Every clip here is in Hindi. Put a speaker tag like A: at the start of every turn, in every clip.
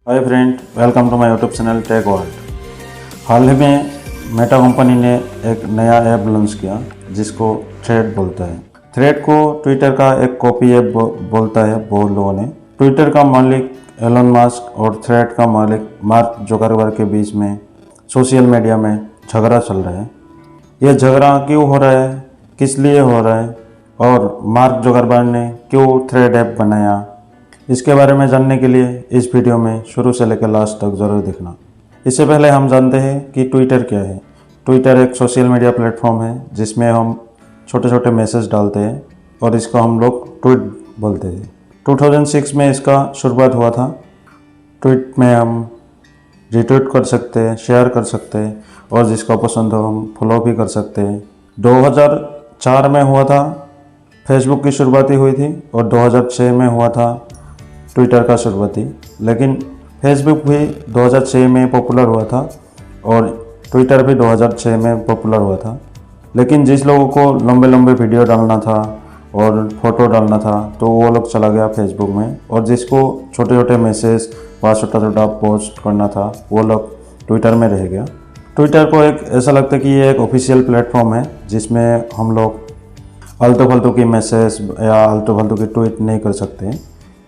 A: Hi friend, welcome to my YouTube channel tech world. हाल ही में मेटा कंपनी ने एक नया ऐप लॉन्च किया जिसको थ्रेड बोलता है। थ्रेड को ट्विटर का एक कॉपी ऐप बोलता है बहुत लोगों ने। ट्विटर का मालिक एलन मस्क और थ्रेड का मालिक मार्क जुकरबर्ग के बीच में सोशल मीडिया में झगड़ा चल रहा है। यह झगड़ा क्यों हो रहा है, किस लिए हो रहा है और मार्क जुकरबर्ग ने क्यों थ्रेड ऐप बनाया, इसके बारे में जानने के लिए इस वीडियो में शुरू से लेकर लास्ट तक ज़रूर देखना। इससे पहले हम जानते हैं कि ट्विटर क्या है। ट्विटर एक सोशल मीडिया प्लेटफॉर्म है जिसमें हम छोटे छोटे मैसेज डालते हैं और इसको हम लोग ट्वीट बोलते हैं। 2006 में इसका शुरुआत हुआ था। ट्वीट में हम रिट्वीट कर सकते हैं, शेयर कर सकते हैं और जिसका पसंद हो हम फॉलो भी कर सकते हैं। 2004 में हुआ था फेसबुक की शुरुआती हुई थी और 2006 में हुआ था ट्विटर का शुरुआती। लेकिन फेसबुक भी 2006 में पॉपुलर हुआ था और ट्विटर भी 2006 में पॉपुलर हुआ था। लेकिन जिस लोगों को लंबे लंबे वीडियो डालना था और फोटो डालना था तो वो लोग चला गया फेसबुक में, और जिसको छोटे छोटे मैसेज व छोटा छोटा पोस्ट करना था वो लोग ट्विटर में रह गया। ट्विटर को एक ऐसा लगता है कि ये एक ऑफिशियल प्लेटफॉर्म है जिसमें हम लोग आलतू फालतू की मैसेज या आलतू फालतू की ट्वीट नहीं कर सकते,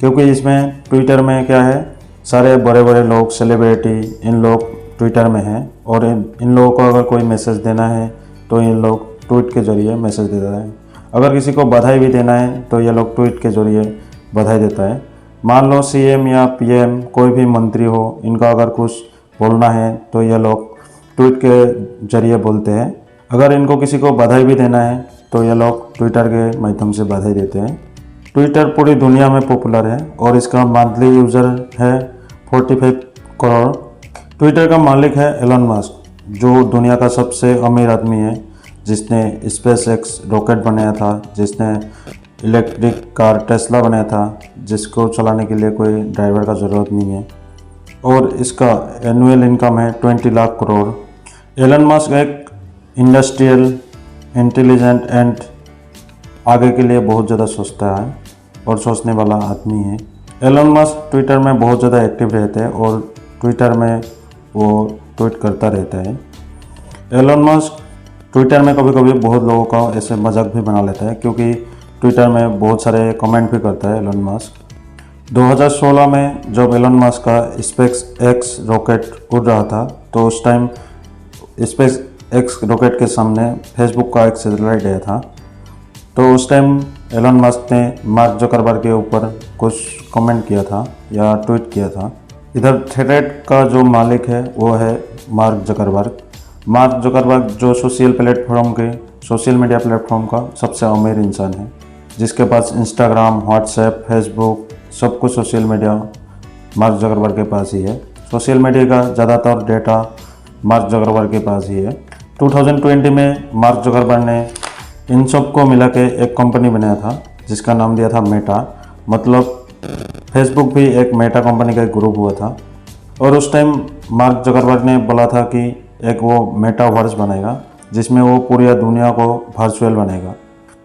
A: क्योंकि इसमें ट्विटर में क्या है, सारे बड़े बड़े लोग, सेलिब्रिटी, इन लोग ट्विटर में हैं और इन लोगों को अगर कोई मैसेज देना है तो इन लोग ट्वीट के ज़रिए मैसेज देता है। अगर किसी को बधाई भी देना है तो ये लोग ट्वीट के ज़रिए बधाई देता है। मान लो सीएम या पीएम कोई भी मंत्री हो, इनका अगर कुछ बोलना है तो ये लोग ट्वीट के ज़रिए बोलते हैं। अगर इनको किसी को बधाई भी देना है तो ये लोग ट्विटर के माध्यम से बधाई देते हैं। ट्विटर पूरी दुनिया में पॉपुलर है और इसका मंथली यूज़र है 45 करोड़। ट्विटर का मालिक है एलन मस्क, जो दुनिया का सबसे अमीर आदमी है, जिसने स्पेस एक्स रॉकेट बनाया था, जिसने इलेक्ट्रिक कार टेस्ला बनाया था, जिसको चलाने के लिए कोई ड्राइवर का ज़रूरत नहीं है, और इसका एनुअल इनकम है 20 लाख करोड़। एलन मस्क एक इंडस्ट्रियल, इंटेलिजेंट एंड आगे के लिए बहुत ज़्यादा सोचता है और सोचने वाला आदमी है। एलन मस्क ट्विटर में बहुत ज़्यादा एक्टिव रहते हैं और ट्विटर में वो ट्वीट करता रहता है। एलन मस्क ट्विटर में कभी कभी बहुत लोगों का ऐसे मजाक भी बना लेता है, क्योंकि ट्विटर में बहुत सारे कमेंट भी करता है एलन मस्क। 2016 में जब एलन मस्क का स्पेस एक्स रॉकेट उड़ रहा था तो उस टाइम स्पेस एक्स रॉकेट के सामने फेसबुक का एक सैटेलाइट गया था। तो उस टाइम एलन मस्क ने मार्क जुकरबर्ग के ऊपर कुछ कमेंट किया था या ट्वीट किया था। इधर थ्रेड का जो मालिक है वो है मार्क जुकरबर्ग। मार्क जुकरबर्ग जो सोशल मीडिया प्लेटफॉर्म का सबसे अमीर इंसान है, जिसके पास इंस्टाग्राम, व्हाट्सएप, फेसबुक, सब कुछ सोशल मीडिया मार्क जुकरबर्ग के पास ही है। सोशल मीडिया का ज़्यादातर डेटा मार्क जुकरबर्ग के पास ही है। 2020 में मार्क जुकरबर्ग ने इन सब को मिला के एक कंपनी बनाया था जिसका नाम दिया था मेटा। मतलब फेसबुक भी एक मेटा कंपनी का एक ग्रुप हुआ था। और उस टाइम मार्क जुकरबर्ग ने बोला था कि एक वो मेटावर्स बनाएगा जिसमें वो पूरी दुनिया को वर्चुअल बनाएगा।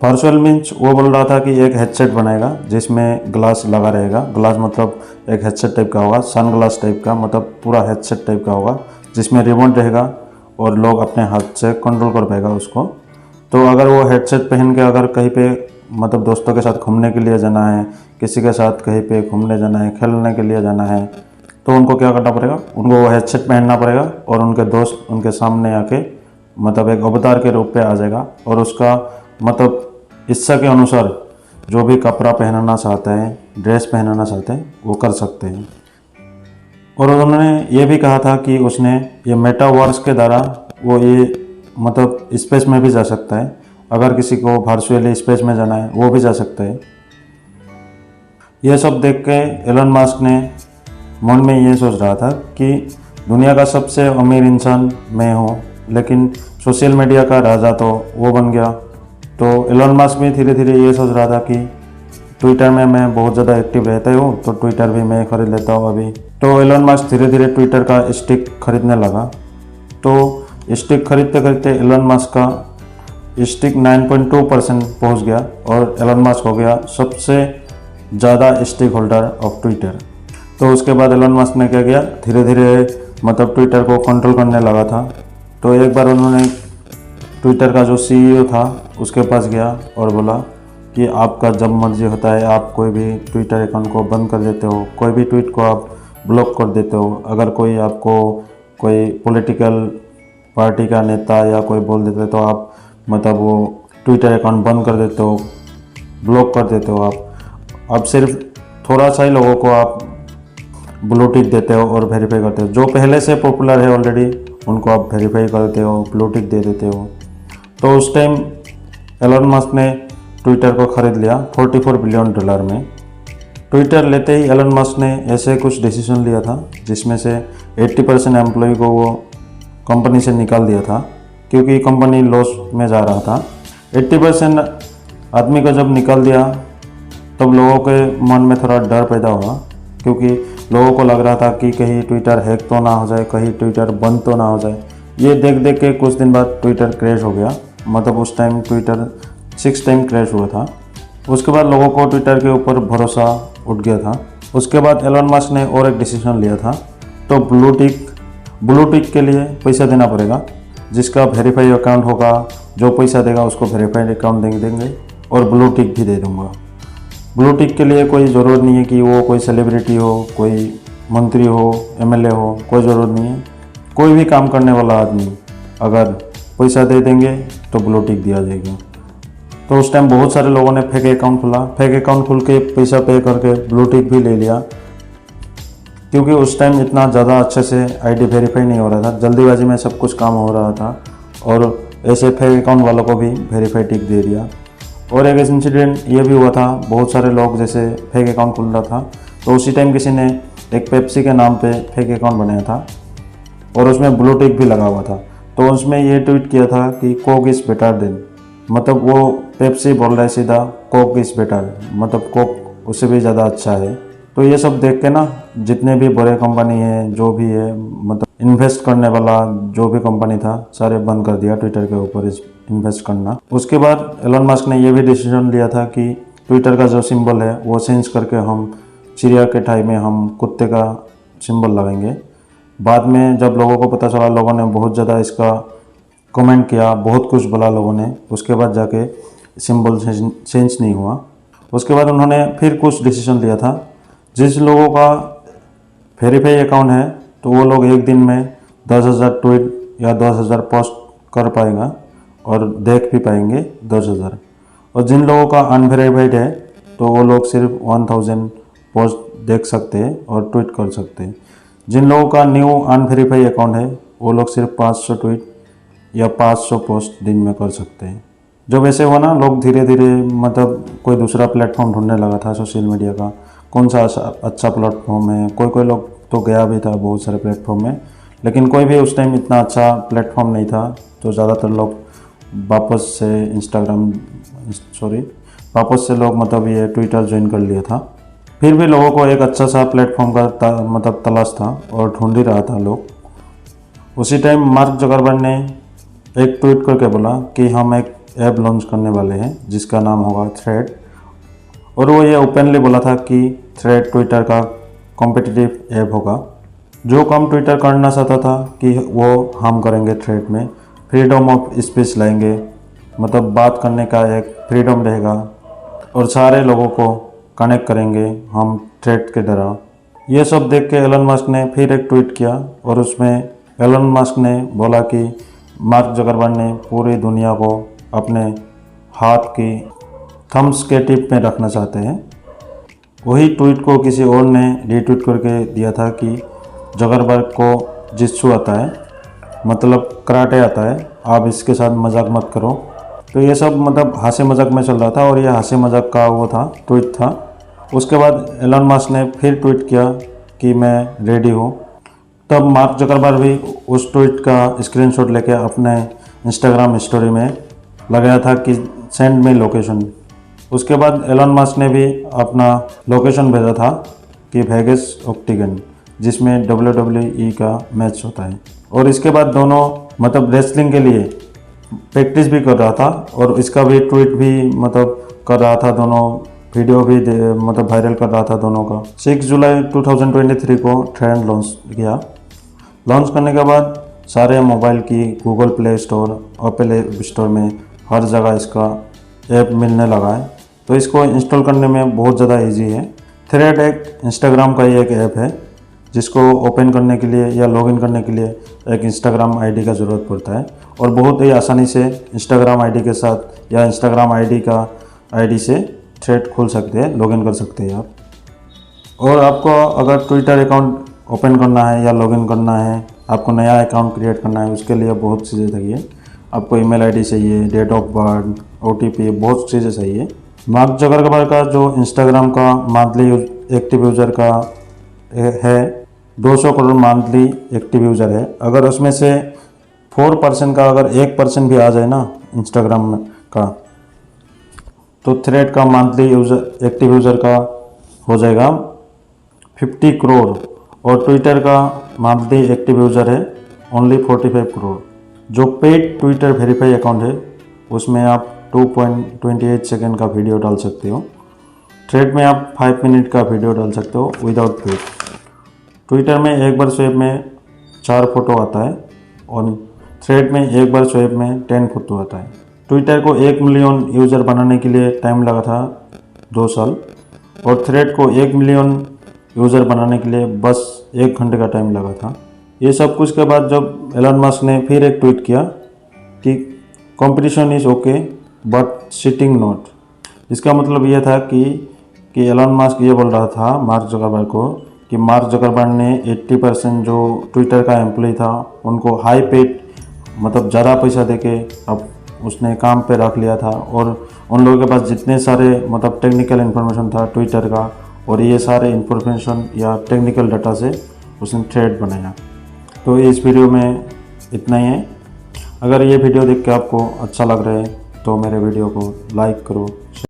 A: वर्चुअल मीन्स वो बोल रहा था कि एक हेडसेट बनाएगा जिसमें ग्लास लगा रहेगा। ग्लास मतलब एक हेडसेट टाइप का होगा, सन ग्लास टाइप का, मतलब पूरा हेडसेट टाइप का होगा जिसमें रिमोट रहेगा और लोग अपने हाथ से कंट्रोल कर पाएगा उसको। तो अगर वो हेडसेट पहन के अगर कहीं पे मतलब दोस्तों के साथ घूमने के लिए जाना है, किसी के साथ कहीं पे घूमने जाना है, खेलने के लिए जाना है, तो उनको क्या करना पड़ेगा, उनको वो हेडसेट पहनना पड़ेगा और उनके दोस्त उनके सामने आके मतलब एक अवतार के रूप पे आ जाएगा और उसका मतलब इच्छा के अनुसार जो भी कपड़ा पहनना चाहते हैं, ड्रेस पहनना चाहते हैं, वो कर सकते हैं। और उन्होंने ये भी कहा था कि उसने ये मेटावर्स के द्वारा वो ये मतलब स्पेस में भी जा सकता है। अगर किसी को वर्चुअली स्पेस में जाना है वो भी जा सकता है। यह सब देख के एलन मस्क ने मन में ये सोच रहा था कि दुनिया का सबसे अमीर इंसान मैं हूँ, लेकिन सोशल मीडिया का राजा तो वो बन गया। तो एलन मस्क भी धीरे धीरे ये सोच रहा था कि ट्विटर में मैं बहुत ज़्यादा एक्टिव रहता हूँ तो ट्विटर भी मैं खरीद लेता हूँ अभी। तो एलन मस्क धीरे धीरे ट्विटर का स्टिक खरीदने लगा। तो स्टिक खरीदते खरीदते एलन मस्क का स्टिक 9.2% पहुँच गया और एलन मस्क हो गया सबसे ज़्यादा स्टेक होल्डर ऑफ ट्विटर। तो उसके बाद एलन मस्क ने क्या किया, धीरे धीरे मतलब ट्विटर को कंट्रोल करने लगा था। तो एक बार उन्होंने ट्विटर का जो सीईओ था उसके पास गया और बोला कि आपका जब मर्जी होता है आप कोई भी ट्विटर अकाउंट को बंद कर देते हो, कोई भी ट्वीट को आप ब्लॉक कर देते हो। अगर कोई आपको कोई पॉलिटिकल पार्टी का नेता या कोई बोल देते तो आप मतलब वो ट्विटर अकाउंट बंद कर देते हो, ब्लॉक कर देते हो। आप सिर्फ थोड़ा सा ही लोगों को आप ब्लू टिक देते हो और वेरीफाई करते हो। जो पहले से पॉपुलर है ऑलरेडी उनको आप वेरीफाई करते हो, ब्लू टिक दे देते हो। तो उस टाइम एलन मस्क ने ट्विटर को ख़रीद लिया $44 बिलियन में। ट्विटर लेते ही एलन मस्क ने ऐसे कुछ डिसीजन लिया था जिसमें से 80% एम्प्लॉय को वो कंपनी से निकाल दिया था, क्योंकि कंपनी लॉस में जा रहा था। 80% आदमी को जब निकाल दिया तब लोगों के मन में थोड़ा डर पैदा हुआ, क्योंकि लोगों को लग रहा था कि कहीं ट्विटर हैक तो ना हो जाए, कहीं ट्विटर बंद तो ना हो जाए। ये देख देख के कुछ दिन बाद ट्विटर क्रैश हो गया। मतलब उस टाइम ट्विटर 6 टाइम क्रैश हुआ था। उसके बाद लोगों को ट्विटर के ऊपर भरोसा उठ गया था। उसके बाद एलन मस्क ने और एक डिसीजन लिया था, तो ब्लू टिक के लिए पैसा देना पड़ेगा। जिसका वेरीफाई अकाउंट होगा, जो पैसा देगा उसको वेरीफाइड अकाउंट देंगे और ब्लू टिक भी दे दूँगा। ब्लू टिक के लिए कोई ज़रूरत नहीं है कि वो कोई सेलिब्रिटी हो, कोई मंत्री हो, एमएलए हो, कोई ज़रूरत नहीं है। कोई भी काम करने वाला आदमी अगर पैसा दे देंगे तो ब्लू टिक दिया जाएगा। तो उस टाइम बहुत सारे लोगों ने फेक अकाउंट खुला, फेक अकाउंट खुल के पैसा पे करके ब्लू टिक भी ले लिया, क्योंकि उस टाइम इतना ज़्यादा अच्छे से आईडी वेरीफाई नहीं हो रहा था। जल्दीबाजी में सब कुछ काम हो रहा था और ऐसे फेक अकाउंट वालों को भी वेरीफाई टिक दे दिया। और एक इंसिडेंट ये भी हुआ था, बहुत सारे लोग जैसे फेक अकाउंट खुल रहा था तो उसी टाइम किसी ने एक पेप्सी के नाम पे फेक अकाउंट बनाया था और उसमें ब्लू टिक भी लगा हुआ था। तो उसमें ये ट्वीट किया था कि कोक इज़ बेटर देन, मतलब वो पेप्सी बोल रहा है सीधा कोक इज़ बेटर, मतलब कोक उससे भी ज़्यादा अच्छा है। तो ये सब देख के ना जितने भी बड़े कंपनी है, जो भी है, मतलब इन्वेस्ट करने वाला जो भी कंपनी था सारे बंद कर दिया ट्विटर के ऊपर इन्वेस्ट करना। उसके बाद एलन मस्क ने ये भी डिसीजन लिया था कि ट्विटर का जो सिंबल है वो चेंज करके हम चिड़िया के ठाई में हम कुत्ते का सिंबल लगाएंगे। बाद में जब लोगों को पता चला, लोगों ने बहुत ज़्यादा इसका कमेंट किया, बहुत कुछ बोला लोगों ने। उसके बाद जाके सिंबल चेंज नहीं हुआ। उसके बाद उन्होंने फिर कुछ डिसीजन लिया था, जिस लोगों का वेरीफाई अकाउंट है तो वो लोग एक दिन में 10,000 ट्वीट या 10,000 पोस्ट कर पाएगा और देख भी पाएंगे 10,000। और जिन लोगों का अनवेरीफाइड है तो वो लोग सिर्फ 1,000 पोस्ट देख सकते हैं और ट्वीट कर सकते हैं। जिन लोगों का न्यू अनवेरीफाइड अकाउंट है वो लोग सिर्फ 500 ट्वीट या 500 पोस्ट दिन में कर सकते हैं। जब ऐसे हुआ ना, लोग धीरे धीरे मतलब कोई दूसरा प्लेटफॉर्म ढूंढने लगा था सोशल मीडिया का, कौन सा अच्छा प्लेटफॉर्म है। कोई लोग तो गया भी था बहुत सारे प्लेटफॉर्म में, लेकिन कोई भी उस टाइम इतना अच्छा प्लेटफॉर्म नहीं था। तो ज़्यादातर लोग वापस से लोग मतलब ये ट्विटर ज्वाइन कर लिया था। फिर भी लोगों को एक अच्छा सा प्लेटफॉर्म का मतलब तलाश था और ढूंढ ही रहा था लोग। उसी टाइम मार्क जुकरबर्ग ने एक ट्वीट करके बोला कि हम एक ऐप लॉन्च करने वाले हैं जिसका नाम होगा थ्रेड। और वो ये ओपनली बोला था कि थ्रेड ट्विटर का कॉम्पिटिटिव ऐप होगा। जो काम ट्विटर करना चाहता था कि वो हम करेंगे थ्रेड में, फ्रीडम ऑफ स्पीच लाएंगे, मतलब बात करने का एक फ्रीडम रहेगा और सारे लोगों को कनेक्ट करेंगे हम थ्रेड के द्वारा। ये सब देख के एलन मस्क ने फिर एक ट्वीट किया और उसमें एलन मस्क ने बोला कि मार्क जुकरबर्ग ने पूरी दुनिया को अपने हाथ की थम्स के टिप में रखना चाहते हैं। वही ट्वीट को किसी और ने रीट्वीट करके दिया था कि जुकरबर्ग को जित्सु आता है, मतलब कराटे आता है, आप इसके साथ मजाक मत करो। तो ये सब मतलब हंसी मजाक में चल रहा था और ये हंसी मजाक का वो था, ट्वीट था। उसके बाद एलन मस्क ने फिर ट्वीट किया कि मैं रेडी हूँ। तब मार्क जुकरबर्ग भी उस ट्वीट का स्क्रीनशॉट लेके अपने इंस्टाग्राम स्टोरी में लगाया था कि सेंड मी लोकेशन। उसके बाद एलन मस्क ने भी अपना लोकेशन भेजा था कि वेगास ऑक्टेगन, जिसमें WWE का मैच होता है। और इसके बाद दोनों मतलब रेसलिंग के लिए प्रैक्टिस भी कर रहा था और इसका भी ट्वीट भी मतलब कर रहा था दोनों वीडियो भी मतलब वायरल कर रहा था दोनों का। 6 जुलाई 2023 को थ्रेड लॉन्च किया। लॉन्च करने के बाद सारे मोबाइल की Google play store, Apple app store में हर जगह इसका ऐप मिलने लगा है। तो इसको इंस्टॉल करने में बहुत ज़्यादा इजी है। थ्रेड एक इंस्टाग्राम का ही एक ऐप है जिसको ओपन करने के लिए या लॉगिन करने के लिए एक इंस्टाग्राम आईडी का ज़रूरत पड़ता है और बहुत ही आसानी से इंस्टाग्राम आईडी के साथ या इंस्टाग्राम आईडी से थ्रेड खोल सकते हैं, लॉगिन कर सकते हैं आप। और आपको अगर ट्विटर अकाउंट ओपन करना है या लॉगिन करना है, आपको नया अकाउंट क्रिएट करना है, उसके लिए बहुत चीज़ें चाहिए। आपको ईमेल आईडी चाहिए, डेट ऑफ बर्थ, OTP, बहुत चीज़ें चाहिए। मार्क जकरबर्ग का जो इंस्टाग्राम का मंथली एक्टिव यूज़र का है 200 करोड़ मंथली एक्टिव यूज़र है। अगर उसमें से 4% का अगर 1% भी आ जाए ना इंस्टाग्राम का, तो थ्रेड का मंथली एक्टिव यूज़र का हो जाएगा 50 करोड़ और ट्विटर का मंथली एक्टिव यूज़र है ओनली 45 करोड़। जो पेड ट्विटर वेरीफाई अकाउंट है उसमें आप 2.28 सेकेंड का वीडियो डाल सकते हो। थ्रेड में आप 5 मिनट का वीडियो डाल सकते हो विदाउट पेड। ट्विटर में एक बार स्वैप में 4 फोटो आता है और थ्रेड में एक बार स्वैप में 10 फोटो आता है। ट्विटर को 1 मिलियन यूज़र बनाने के लिए टाइम लगा था 2 साल और थ्रेड को 1 मिलियन यूज़र बनाने के लिए बस 1 घंटे का टाइम लगा था। ये सब कुछ के बाद जब एलन मस्क ने फिर एक ट्वीट किया कि competition is okay but sitting not. इसका मतलब ये था कि एलन मस्क ये बोल रहा था मार्क जकरबर्ग को कि मार्क जकरबर्ग ने 80% जो ट्विटर का एम्प्लॉय था उनको हाई पेड मतलब ज़्यादा पैसा देके अब उसने काम पे रख लिया था और उन लोगों के पास जितने सारे मतलब टेक्निकल इन्फॉर्मेशन था ट्विटर का और ये सारे इन्फॉर्मेशन या टेक्निकल डाटा से उसने थ्रेड बनाया। तो इस वीडियो में इतना ही है। अगर ये वीडियो देख के आपको अच्छा लग रहा है तो मेरे वीडियो को लाइक करो।